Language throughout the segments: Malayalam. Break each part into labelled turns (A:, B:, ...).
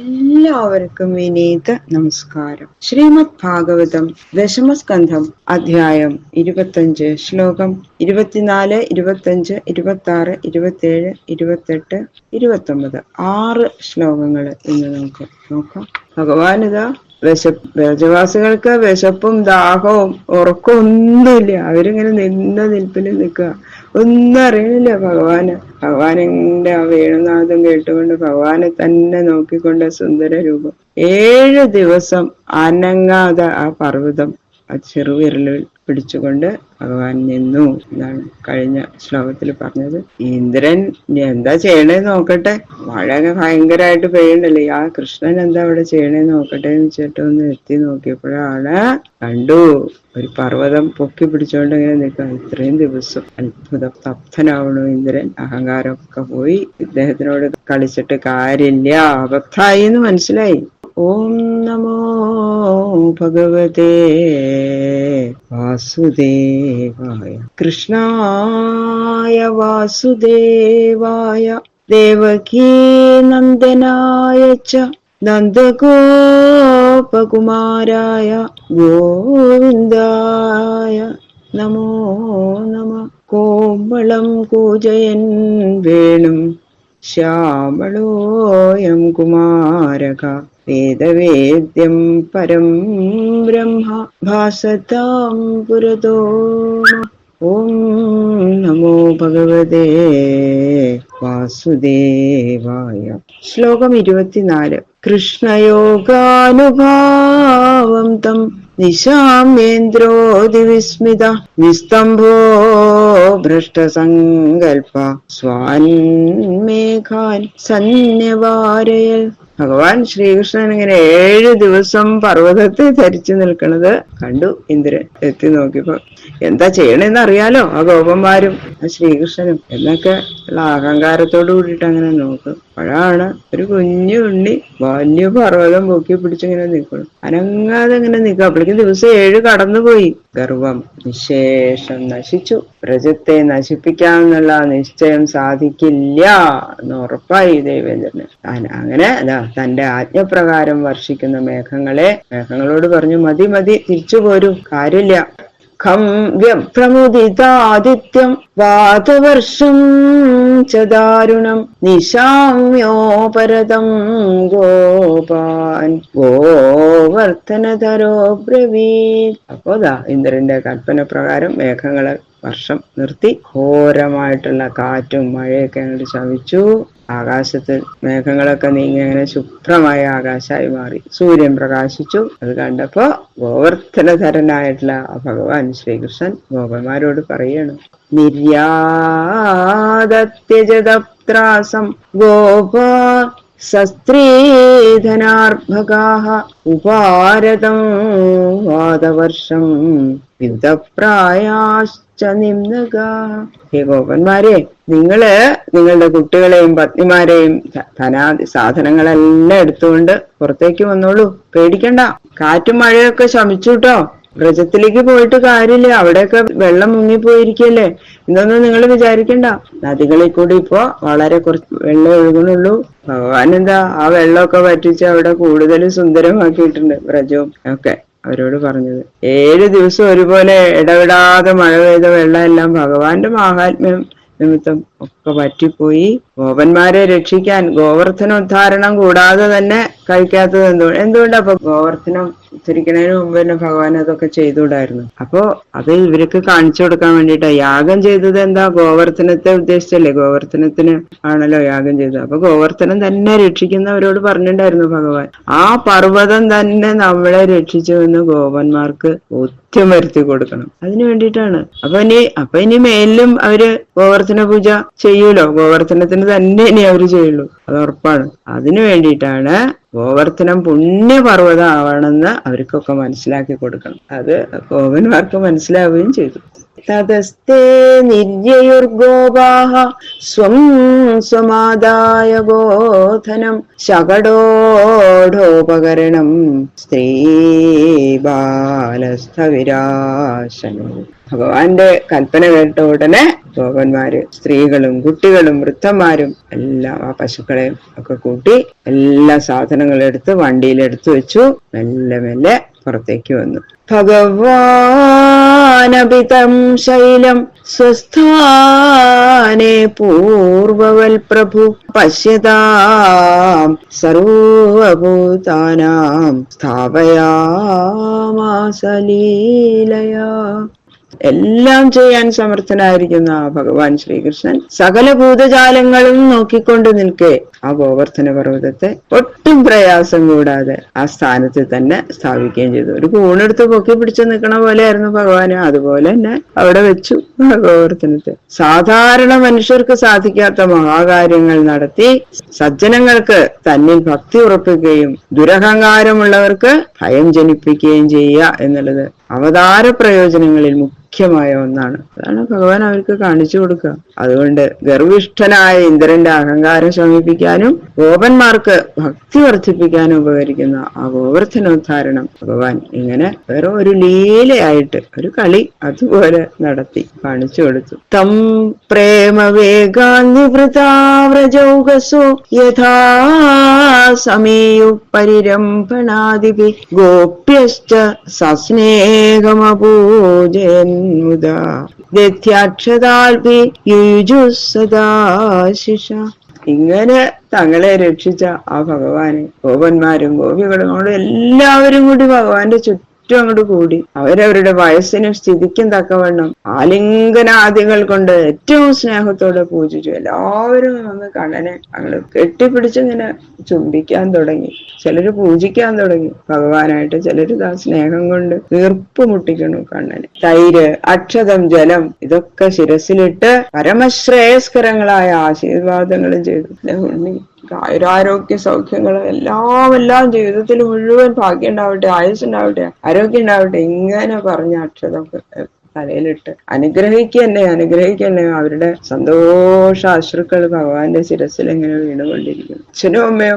A: എല്ലാവർക്കും വിനീത നമസ്കാരം. ശ്രീമദ് ഭാഗവതം ദശമസ്കന്ധം അധ്യായം 25 ശ്ലോകം 24, 25, 26, 27, 28, 29 6 ശ്ലോകങ്ങൾ ഇന്ന് നമുക്ക് നോക്കാം. ഭഗവാനിതാ വ്രജവാസികൾക്ക് വിശപ്പും ദാഹവും ഉറക്കവും ഒന്നുമില്ല. അവരിങ്ങനെ നിൽപ്പിൽ നിൽക്കുക, ഒന്നും അറിയണില്ല ഭഗവാനിന്റെ ആ വേണുനാഥം കേട്ടുകൊണ്ട് ഭഗവാനെ തന്നെ നോക്കിക്കൊണ്ട് സുന്ദര രൂപം 7 ദിവസം അനങ്ങാതെ ആ പർവ്വതം ആ ചെറുവിരലിൽ പിടിച്ചുകൊണ്ട് ഭഗവാൻ നിന്നു എന്നാണ് കഴിഞ്ഞ ശ്ലോകത്തിൽ പറഞ്ഞത്. ഇന്ദ്രൻ എന്താ ചെയ്യണേന്ന് നോക്കട്ടെ, മഴ ഭയങ്കരമായിട്ട് പെയ്യണ്ടല്ലേ, ആ കൃഷ്ണൻ എന്താ അവിടെ ചെയ്യണേന്ന് നോക്കട്ടെ എന്ന് വെച്ചിട്ട് ഒന്ന് എത്തി നോക്കിയപ്പോഴാണ് കണ്ടു ഒരു പർവ്വതം പൊക്കി പിടിച്ചോണ്ട് ഇങ്ങനെ നിൽക്കാം. ഇത്രയും ദിവസം അത്ഭുതം, തപ്തനാവണു ഇന്ദ്രൻ. അഹങ്കാരമൊക്കെ പോയി, ഇദ്ദേഹത്തിനോട് കളിച്ചിട്ട് കാര്യമില്ല, അബദ്ധായി എന്ന് മനസ്സിലായി. ഓം നമോ ഭഗവതേ വാസുദേവായ കൃഷ്ണായ വാസുദേവായ ദേവകീ നന്ദനായ ച നന്ദഗോപകുമാരായ ഗോവിന്ദായ നമോ നമ. കോമളം കൂജയൻ വേണും ശ്യാമളോയം കുമാരക വേദവേദ്യം പരം ബ്രഹ്മ ഭാസതാം പുരതോ. ഓം നമോ ഭഗവതേ വാസുദേവായ. ശ്ലോകം 24. കൃഷ്ണയോഗാനുഭാവം തം നിശാമേന്ദ്രോതിവിസ്മിത നിസ്തംഭോ ഭ്രഷ്ടസങ്കൽപ സ്വാൻമേഘാൻ സന്യവാരയൽ. ഭഗവാൻ ശ്രീകൃഷ്ണൻ ഇങ്ങനെ 7 ദിവസം പർവ്വതത്തെ ധരിച്ചു നിൽക്കുന്നത് കണ്ടു ഇന്ദ്രൻ. എത്തി നോക്കിയപ്പോ എന്താ ചെയ്യണെന്ന് അറിയാലോ ആ ഗോപന്മാരും ആ ശ്രീകൃഷ്ണനും എന്നൊക്കെ ഉള്ള അഹങ്കാരത്തോടു കൂടിയിട്ട് അങ്ങനെ നോക്കും. അപ്പോഴാണ് ഒരു കുഞ്ഞു ഉണ്ണി വലിയ പർവ്വതം പൊക്കി പിടിച്ചിങ്ങനെ നിൽക്കണം, അനങ്ങാതെ ഇങ്ങനെ നിൽക്കും. അപ്പോഴേക്കും ദിവസം 7 കടന്നുപോയി. ഗർവം നിശേഷം നശിച്ചു. വ്രജത്തെ നശിപ്പിക്കാമെന്നുള്ള നിശ്ചയം സാധിക്കില്ല എന്ന് ഉറപ്പായി ദേവേന്ദ്രന്. അങ്ങനെ തന്റെ ആജ്ഞപ്രകാരം വർഷിക്കുന്ന മേഘങ്ങളോട് പറഞ്ഞു, മതി മതി, തിരിച്ചു പോരൂ, കാര്യമില്ല. ഖം വ്യപ്രമുദിതാദിത്യം വാതവർഷം ച ദാരുണം നിശാമ്യോപരതം ഗോപാൻ ഗോവർദ്ധനധരോ ബ്രവീത്. അപ്പോ ഇന്ദ്രന്റെ കൽപ്പന പ്രകാരം മേഘങ്ങളെ വർഷം നിർത്തി. ഘോരമായിട്ടുള്ള കാറ്റും മഴയൊക്കെ അങ്ങോട്ട് ശമിച്ചു. ആകാശത്ത് മേഘങ്ങളൊക്കെ നീങ്ങി അങ്ങനെ ശുഭ്രമായ ആകാശമായി മാറി. സൂര്യൻ പ്രകാശിച്ചു. അത് കണ്ടപ്പോ ഗോവർദ്ധനധരനായിട്ടുള്ള ഭഗവാൻ ശ്രീകൃഷ്ണൻ ഗോപന്മാരോട് പറയണം, നിർയാദത്യജതപ്ത്രാസം ഗോപാ സസ്ത്രീധനാർഭകാഃ ഉപാരതം വാതവർഷം യുദ്ധപ്രായാശ്ച നിമ്നകാഃ. ഹേ ഗോപന്മാരെ, നിങ്ങളുടെ കുട്ടികളെയും പത്നിമാരെയും ധനാദി സാധനങ്ങളെല്ലാം എടുത്തുകൊണ്ട് പുറത്തേക്ക് വന്നോളൂ, പേടിക്കണ്ട. കാറ്റും മഴയൊക്കെ ശമിച്ചുട്ടോ. വ്രജത്തിലേക്ക് പോയിട്ട് കാര്യമില്ല, അവിടെയൊക്കെ വെള്ളം മുങ്ങിപ്പോയിരിക്കല്ലേ എന്നൊന്നും നിങ്ങൾ വിചാരിക്കണ്ട. നദികളിൽ കൂടി ഇപ്പോ വളരെ കുറച്ച് വെള്ളം ഒഴുകുന്നുള്ളൂ. ഭഗവാൻ എന്താ ആ വെള്ളമൊക്കെ വറ്റിച്ച് അവിടെ കൂടുതൽ സുന്ദരമാക്കിയിട്ടുണ്ട് വ്രജവും ഒക്കെ അവരോട് പറഞ്ഞത്. 7 ദിവസം ഒരുപോലെ ഇടവിടാതെ മഴ പെയ്ത വെള്ളം എല്ലാം ഭഗവാന്റെ മാഹാത്മ്യം നിമിത്തം ഒക്കെ പറ്റിപ്പോയി. ഗോപന്മാരെ രക്ഷിക്കാൻ ഗോവർദ്ധനോദ്ധാരണം കൂടാതെ തന്നെ കഴിക്കാത്തത് എന്തുകൊണ്ടാ? അപ്പൊ ഗോവർദ്ധനം ഉദ്ധരിക്കുന്നതിന് മുമ്പ് തന്നെ ഭഗവാൻ അതൊക്കെ ചെയ്തുകൂടായിരുന്നു. അപ്പോ അത് ഇവർക്ക് കാണിച്ചു കൊടുക്കാൻ വേണ്ടിയിട്ടാ. യാഗം ചെയ്തത് എന്താ? ഗോവർദ്ധനത്തെ ഉദ്ദേശിച്ചല്ലേ, ഗോവർദ്ധനത്തിന് ആണല്ലോ യാഗം ചെയ്തത്. അപ്പൊ ഗോവർദ്ധനം തന്നെ രക്ഷിക്കുന്നവരോട് പറഞ്ഞിട്ടുണ്ടായിരുന്നു ഭഗവാൻ, ആ പർവ്വതം തന്നെ നമ്മളെ രക്ഷിച്ചു എന്ന് ഗോപന്മാർക്ക് ബോധ്യം വരുത്തി കൊടുക്കണം. അതിനു വേണ്ടിയിട്ടാണ്. അപ്പൊ ഇനി മേലിലും അവര് ഗോവർദ്ധന പൂജ ചെയ്യൂലോ, ഗോവർദ്ധനത്തിന് തന്നെ ഇനി അവര് ചെയ്യുള്ളൂ, അത് ഉറപ്പാണ്. അതിനു വേണ്ടിയിട്ടാണ് ഗോവർദ്ധനം പുണ്യപർവ്വതം ആവണമെന്ന് അവർക്കൊക്കെ മനസ്സിലാക്കി കൊടുക്കണം. അത് ഗോപന്മാർക്ക് മനസ്സിലാവുകയും ചെയ്തു. തതസ്തേ നിർജയുർഗോപാഃ സ്വം സ്വമാദായ ഗോധനം ശകടോഢോപകരണം സ്ത്രീ ബാലസ്ഥവിരാശനം. ഭഗവാന്റെ കൽപ്പന കേട്ട ഉടനെ ഗോപന്മാര്, സ്ത്രീകളും കുട്ടികളും വൃദ്ധന്മാരും എല്ലാം ആ പശുക്കളെയും ഒക്കെ കൂട്ടി എല്ലാ സാധനങ്ങളും എടുത്ത് വണ്ടിയിലെടുത്തു വെച്ചു. മെല്ലെ മെല്ലെ പുറത്തേക്ക് വന്നു. ഭഗവാനപിതം ശൈലം സ്വസ്ഥാനേ പൂർവവൽ പ്രഭു പശ്യതാം സർവഭൂതാനാം സ്ഥാപയാമാസ ലീലയാ. എല്ലാം ചെയ്യാൻ സമർത്ഥനായിരിക്കുന്ന ആ ഭഗവാൻ ശ്രീകൃഷ്ണൻ സകല ഭൂതജാലങ്ങളും നോക്കിക്കൊണ്ട് നിൽക്കെ ആ ഗോവർദ്ധന പർവ്വതത്തെ ഒട്ടും പ്രയാസം കൂടാതെ ആ സ്ഥാനത്ത് തന്നെ സ്ഥാപിക്കുകയും ചെയ്തു. ഒരു കൂണെടുത്ത് പൊക്കി പിടിച്ചു നിൽക്കണ പോലെയായിരുന്നു ഭഗവാന്. അതുപോലെ തന്നെ അവിടെ വെച്ചു ഗോവർദ്ധനത്തെ. സാധാരണ മനുഷ്യർക്ക് സാധിക്കാത്ത മഹാകാര്യങ്ങൾ നടത്തി സജ്ജനങ്ങൾക്ക് തന്നിൽ ഭക്തി ഉറപ്പിക്കുകയും ദുരഹങ്കാരമുള്ളവർക്ക് ഭയം ജനിപ്പിക്കുകയും ചെയ്യുക എന്നുള്ളത് അവതാര പ്രയോജനങ്ങളിൽ മുഖ്യമായ ഒന്നാണ്. അതാണ് ഭഗവാൻ അവർക്ക് കാണിച്ചു കൊടുക്കുക. അതുകൊണ്ട് ഗർവിഷ്ഠനായ ഇന്ദ്രന്റെ അഹങ്കാരം ശമിപ്പിക്കാനും ഗോപന്മാർക്ക് ഭക്തി വർദ്ധിപ്പിക്കാനും ഉപകരിക്കുന്ന ആ ഗോവർദ്ധനോദ്ധാരണം ഭഗവാൻ ഇങ്ങനെ വേറെ ഒരു ലീലയായിട്ട് ഒരു കളി അതുപോലെ നടത്തി കാണിച്ചു കൊടുത്തു. തം പ്രേമവേഗാന്തിവൃതാവ്രജൗകസോ യഥാ സമീയു പരിരംഭണാദിഭി ഗോപ്യശ്ച സസ്നേഹമപൂജയന്മുദാ ദധ്യാക്ഷതാൽപി യുജുസദാശിഷ. ഇങ്ങനെ തങ്ങളെ രക്ഷിച്ച ആ ഭഗവാനെ ഗോപന്മാരും ഗോപികളും എല്ലാവരും കൂടി ഭഗവാന്റെ ചുറ്റും അങ്ങോട്ട് കൂടി അവരവരുടെ വയസ്സിനും സ്ഥിതിക്കും തക്കവണ്ണം ആലിംഗനാദികൾ കൊണ്ട് ഏറ്റവും സ്നേഹത്തോടെ പൂജിച്ചു. എല്ലാവരും വന്ന് കണ്ണനെ അങ്ങ് കെട്ടിപ്പിടിച്ചിങ്ങനെ ചുംബിക്കാൻ തുടങ്ങി. ചിലര് പൂജിക്കാൻ തുടങ്ങി ഭഗവാനായിട്ട്, ചിലര് ആ സ്നേഹം കൊണ്ട് വീർപ്പ് മുട്ടിക്കണു കണ്ണനെ. തൈര്, അക്ഷതം, ജലം ഇതൊക്കെ ശിരസിലിട്ട് പരമശ്രേയസ്കരങ്ങളായ ആശീർവാദങ്ങളും ചെയ്തു. ഉണ്ണി ആയുരാരോഗ്യ സൗഖ്യങ്ങളും എല്ലാം ജീവിതത്തിൽ മുഴുവൻ ഭാഗ്യം ഉണ്ടാവട്ടെ, ആയുസ്സുണ്ടാവട്ടെ, ആരോഗ്യം ഉണ്ടാവട്ടെ ഇങ്ങനെ പറഞ്ഞ അക്ഷരം തലയിലിട്ട് അനുഗ്രഹിക്കന്നെ. അവരുടെ സന്തോഷ അശ്രുക്കൾ ഭഗവാന്റെ ശിരസിൽ എങ്ങനെ വീണുകൊണ്ടിരിക്കുന്നു. അച്ഛനും അമ്മയോ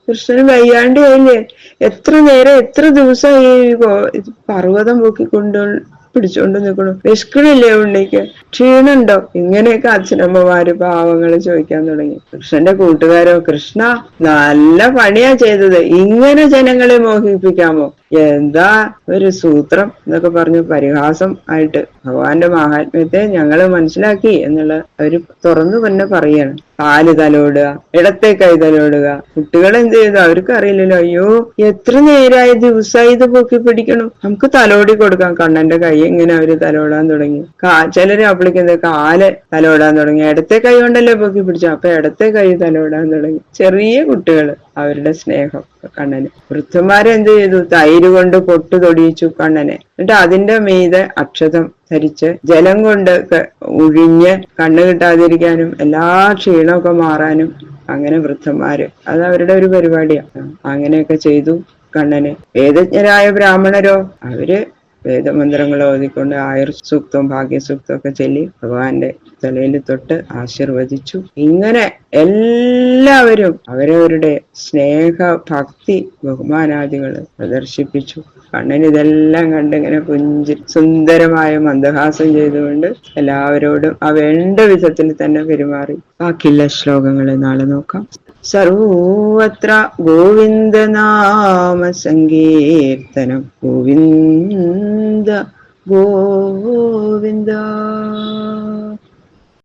A: കൃഷ്ണന് വയ്യാണ്ടായില്ലേ? എത്ര നേരം എത്ര ദിവസമായി പർവ്വതം പൊക്കിക്കൊണ്ട് പിടിച്ചോണ്ട് നിൽക്കണു. വിശക്കണില്ലേ ഉണ്ണിക്ക്? ക്ഷീണുണ്ടോ? ഇങ്ങനെയൊക്കെ അച്ഛനമ്മമാര് പാവങ്ങള് ചോദിക്കാൻ തുടങ്ങി. കൃഷ്ണന്റെ കൂട്ടുകാരോ, കൃഷ്ണ നല്ല പണിയാ ചെയ്തത്, ഇങ്ങനെ ജനങ്ങളെ മോഹിപ്പിക്കാമോ? എന്താ ഒരു സൂത്രം എന്നൊക്കെ പറഞ്ഞു പരിഹാസം ആയിട്ട് ഭഗവാന്റെ മഹാത്മ്യത്തെ ഞങ്ങള് മനസ്സിലാക്കി എന്നുള്ള അവര് തുറന്നു തന്നെ പറയാണ്. കാല് തലോടുക, ഇടത്തെ കൈ തലോടുക. കുട്ടികൾ എന്ത് ചെയ്തു? അവർക്ക് അറിയില്ലല്ലോ. അയ്യോ എത്ര നേരായ ദിവസമായി ഇത് പൊക്കി പിടിക്കണം, നമുക്ക് തലോടി കൊടുക്കാം. കണ്ണന്റെ കൈ ഇങ്ങനെ അവര് തലോടാൻ തുടങ്ങി. ചിലര് അപ്പളിക്കുന്നത് കാല് തലോടാൻ തുടങ്ങി. ഇടത്തെ കൈ കൊണ്ടല്ലേ പൊക്കി പിടിച്ചു, അപ്പൊ ഇടത്തെ കൈ തലോടാൻ തുടങ്ങി. ചെറിയ കുട്ടികള് അവരുടെ സ്നേഹം കണ്ണന്. വൃദ്ധന്മാരെന്ത് ചെയ്തു? തൈര് കൊണ്ട് പൊട്ടു തൊടിയിച്ചു കണ്ണനെ. എന്നിട്ട് അതിന്റെ മീതെ അക്ഷതം ധരിച്ച് ജലം കൊണ്ട് ഉഴിഞ്ഞ് കണ്ണ് കിട്ടാതിരിക്കാനും എല്ലാ ക്ഷീണമൊക്കെ മാറാനും അങ്ങനെ വൃദ്ധന്മാര് അത് അവരുടെ ഒരു പരിപാടിയാണ്. അങ്ങനെയൊക്കെ ചെയ്തു കണ്ണന്. വേദജ്ഞരായ ബ്രാഹ്മണരോ അവര് വേദമന്ത്രങ്ങൾ ഓതിക്കൊണ്ട് ആയുർ സൂക്തവും ഭാഗ്യസൂക്തവും ഒക്കെ ചൊല്ലി ഭഗവാന്റെ തലയിൽ തൊട്ട് ആശീർവദിച്ചു. ഇങ്ങനെ എല്ലാവരും അവരവരുടെ സ്നേഹ ഭക്തി ബഹുമാനാദികൾ പ്രദർശിപ്പിച്ചു. കണ്ണൻ ഇതെല്ലാം കണ്ടിങ്ങനെ സുന്ദരമായ മന്ദഹാസം ചെയ്തുകൊണ്ട് എല്ലാവരോടും ആ വേണ്ട വിധത്തിൽ തന്നെ പെരുമാറി. ബാക്കിയുള്ള ശ്ലോകങ്ങളെ നാളെ നോക്കാം. സർവത്ര ഗോവിന്ദനാമ സങ്കീർത്തനം. ഗോവിന്ദ ഗോവിന്ദ.